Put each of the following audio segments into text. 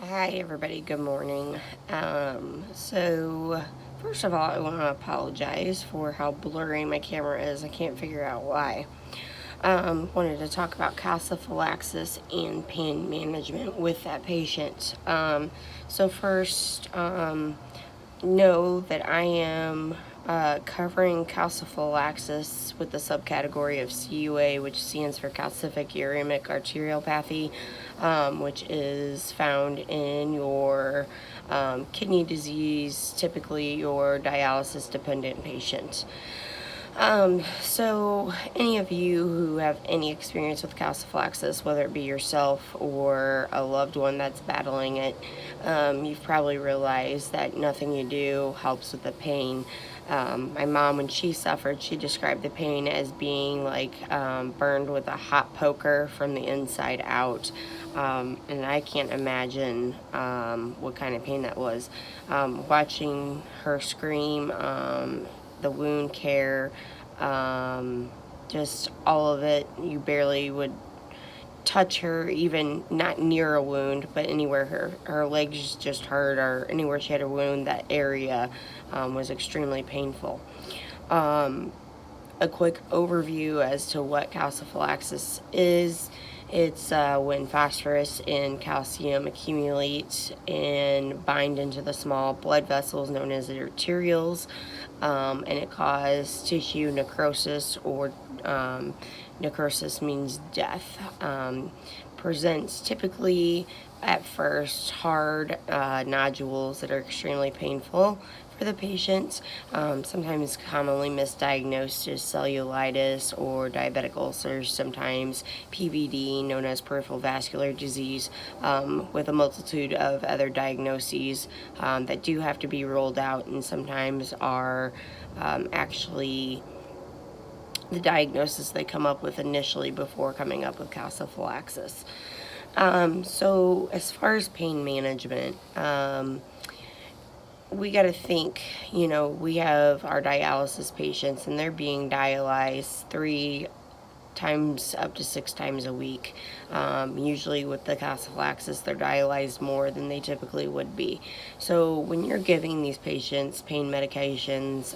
Hi everybody, good morning. So first of all, I want to apologize for how blurry my camera is. I can't figure out why. Wanted to talk about calciphylaxis and pain management with that patient. So first, know that I am covering calciphylaxis with the subcategory of CUA, which stands for calcific uremic arteriopathy, which is found in your kidney disease, typically your dialysis dependent patient. So any of you who have any experience with calciphylaxis, whether it be yourself or a loved one that's battling it, you've probably realized that nothing you do helps with the pain. My mom, when she suffered, she described the pain as being like burned with a hot poker from the inside out. And I can't imagine what kind of pain that was. Watching her scream, the wound care, just all of it. You barely would touch her, even not near a wound, but anywhere her legs just hurt or anywhere she had a wound, that area was extremely painful. A quick overview as to what calciphylaxis is. It's when phosphorus and calcium accumulate and bind into the small blood vessels known as the arterioles, and it causes tissue necrosis, or necrosis means death. Presents typically at first hard nodules that are extremely painful for the patient, sometimes commonly misdiagnosed as cellulitis or diabetic ulcers, sometimes PVD, known as peripheral vascular disease, with a multitude of other diagnoses that do have to be rolled out and sometimes are actually the diagnosis they come up with initially before coming up with calciphylaxis. So as far as pain management, we got to think, we have our dialysis patients and they're being dialyzed 3 times up to 6 times a week. Usually with the calciphylaxis, they're dialyzed more than they typically would be. So when you're giving these patients pain medications,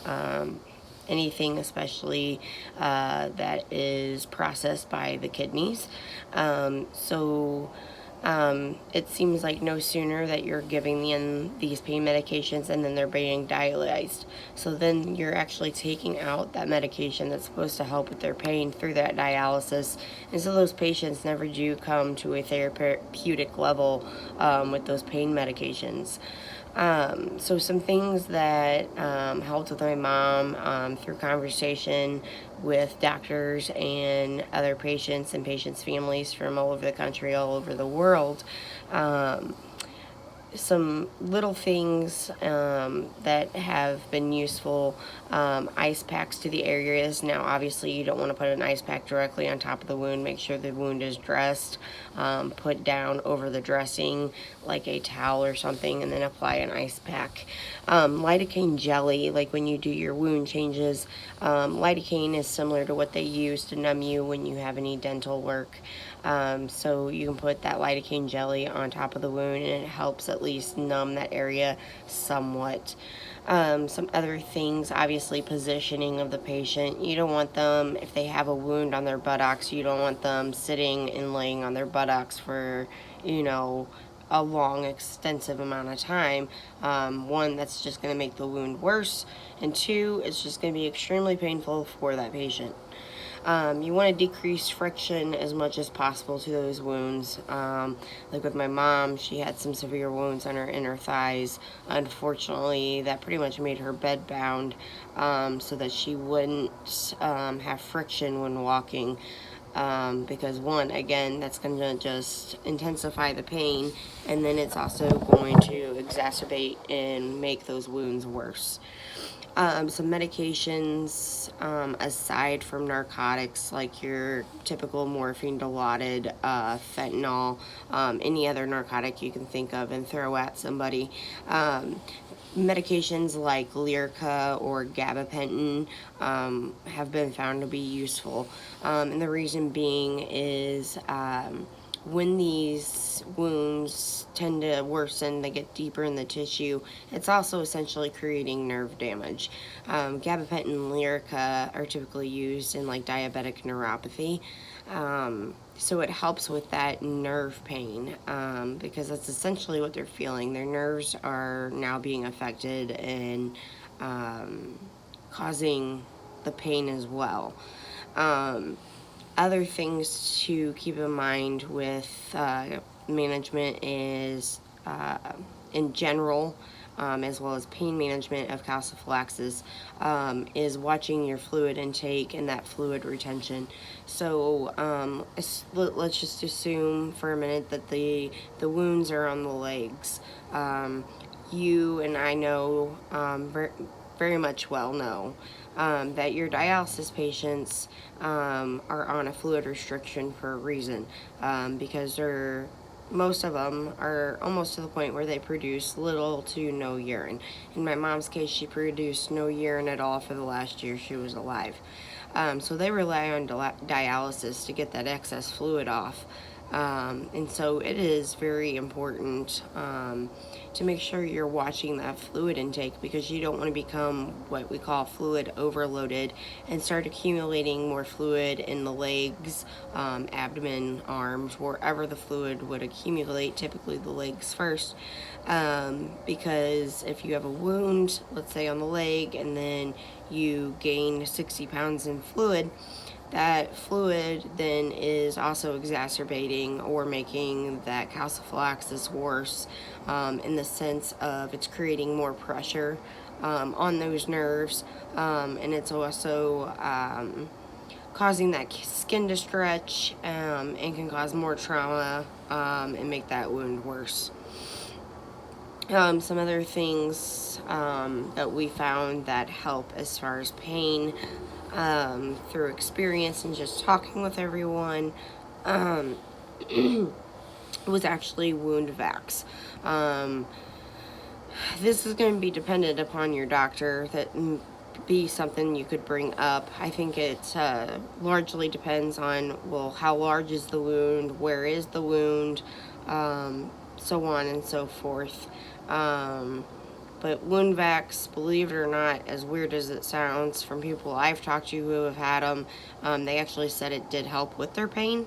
anything especially that is processed by the kidneys, it seems like no sooner that you're giving them these pain medications and then they're being dialyzed. So then you're actually taking out that medication that's supposed to help with their pain through that dialysis. And so those patients never do come to a therapeutic level with those pain medications. So some things that helped with my mom through conversation with doctors and other patients and patients' families from all over the country, all over the world. Some little things that have been useful, ice packs to the areas. Now obviously you don't want to put an ice pack directly on top of the wound. Make sure the wound is dressed, put down over the dressing like a towel or something, and then apply an ice pack. Lidocaine jelly, like when you do your wound changes, lidocaine is similar to what they use to numb you when you have any dental work. So you can put that lidocaine jelly on top of the wound and it helps at least numb that area somewhat. Some other things, obviously positioning of the patient. You don't want them, if they have a wound on their buttocks, you don't want them sitting and laying on their buttocks for, a long, extensive amount of time. One, that's just going to make the wound worse, and two, it's just going to be extremely painful for that patient. You want to decrease friction as much as possible to those wounds. Like with my mom, she had some severe wounds on her inner thighs. Unfortunately, that pretty much made her bed bound, so that she wouldn't have friction when walking. Because one, again, that's going to just intensify the pain, and then it's also going to exacerbate and make those wounds worse. Some medications, aside from narcotics, like your typical morphine, Dilaudid, fentanyl, any other narcotic you can think of and throw at somebody. Medications like Lyrica or gabapentin have been found to be useful. And the reason being is when these wounds tend to worsen, they get deeper in the tissue, it's also essentially creating nerve damage. Gabapentin and Lyrica are typically used in like diabetic neuropathy. So it helps with that nerve pain, because that's essentially what they're feeling. Their nerves are now being affected and causing the pain as well. Other things to keep in mind with management is, in general, as well as pain management of calciphylaxis, is watching your fluid intake and that fluid retention. So let's just assume for a minute that the wounds are on the legs. You and I know, very much well know, that your dialysis patients are on a fluid restriction for a reason, because most of them are almost to the point where they produce little to no urine. In my mom's case, she produced no urine at all for the last year she was alive. So they rely on dialysis to get that excess fluid off. And so it is very important to make sure you're watching that fluid intake, because you don't want to become what we call fluid overloaded and start accumulating more fluid in the legs, abdomen, arms, wherever the fluid would accumulate, typically the legs first. Because if you have a wound, let's say on the leg, and then you gain 60 pounds in fluid, that fluid then is also exacerbating or making that calciphylaxis worse, in the sense of it's creating more pressure on those nerves, and it's also causing that skin to stretch, and can cause more trauma, and make that wound worse. Some other things that we found that help as far as pain, through experience and just talking with everyone, was actually wound vax. This is going to be dependent upon your doctor. That be something you could bring up. I think it largely depends on, well, how large is the wound, where is the wound, so on and so forth. But wound vax, believe it or not, as weird as it sounds, from people I've talked to who have had them, they actually said it did help with their pain,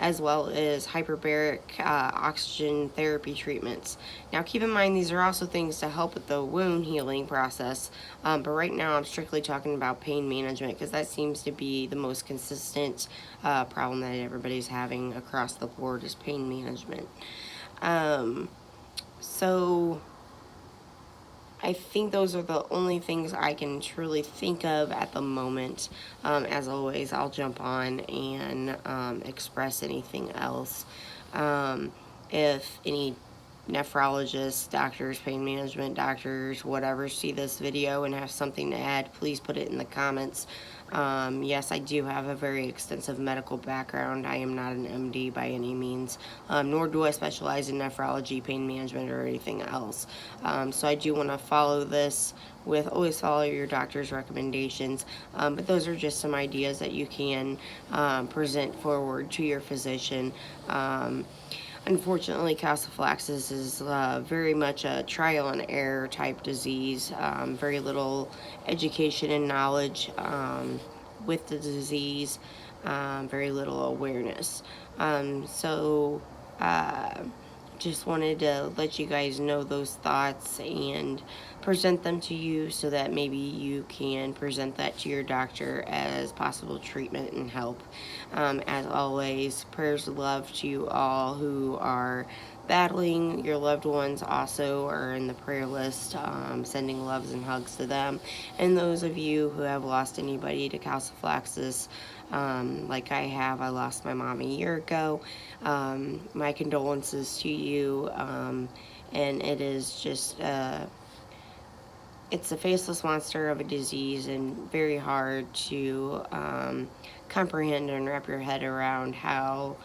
as well as hyperbaric oxygen therapy treatments. Now keep in mind, these are also things to help with the wound healing process, but right now I'm strictly talking about pain management, because that seems to be the most consistent problem that everybody's having across the board, is pain management. So I think those are the only things I can truly think of at the moment. As always, I'll jump on and express anything else. If any nephrologists, doctors, pain management doctors, whatever, see this video and have something to add, please put it in the comments. Yes, I do have a very extensive medical background. I am not an MD by any means, nor do I specialize in nephrology, pain management, or anything else. So I do want to follow this with always follow your doctor's recommendations, but those are just some ideas that you can present forward to your physician. Unfortunately, calciphylaxis is very much a trial and error type disease. Very little education and knowledge with the disease. Very little awareness. So just wanted to let you guys know those thoughts and present them to you, so that maybe you can present that to your doctor as possible treatment and help. As always, prayers of love to you all who are battling. Your loved ones also are in the prayer list, sending loves and hugs to them. And those of you who have lost anybody to calciphylaxis, like I have, I lost my mom a year ago. My condolences to you, and it is just, it's a faceless monster of a disease, and very hard to comprehend and wrap your head around how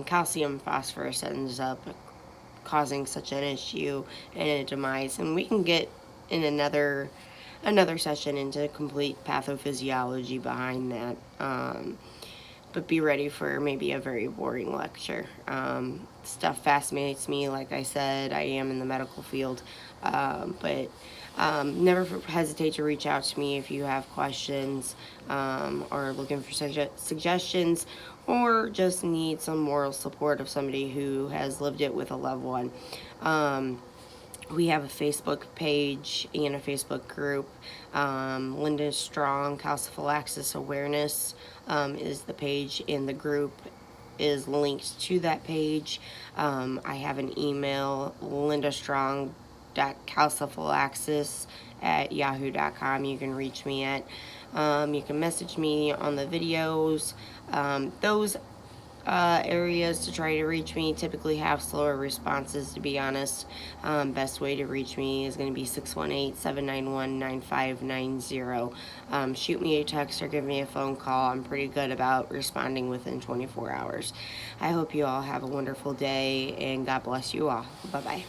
calcium phosphorus ends up causing such an issue and a demise. And we can get in another session into complete pathophysiology behind that. but be ready for maybe a very boring lecture. Stuff fascinates me. Like I said, I am in the medical field, but never hesitate to reach out to me if you have questions, or looking for suggestions, or just need some moral support of somebody who has lived it with a loved one. We have a Facebook page and a Facebook group. Linda Strong Calciphylaxis Awareness is the page, and the group is linked to that page. I have an email, lindastrong.calciphylaxis@yahoo.com. You can reach me at. You can message me on the videos. Those areas to try to reach me typically have slower responses, to be honest. Best way to reach me is going to be 618-791-9590. Shoot me a text or give me a phone call. I'm pretty good about responding within 24 hours. I hope you all have a wonderful day, and God bless you all. Bye-bye.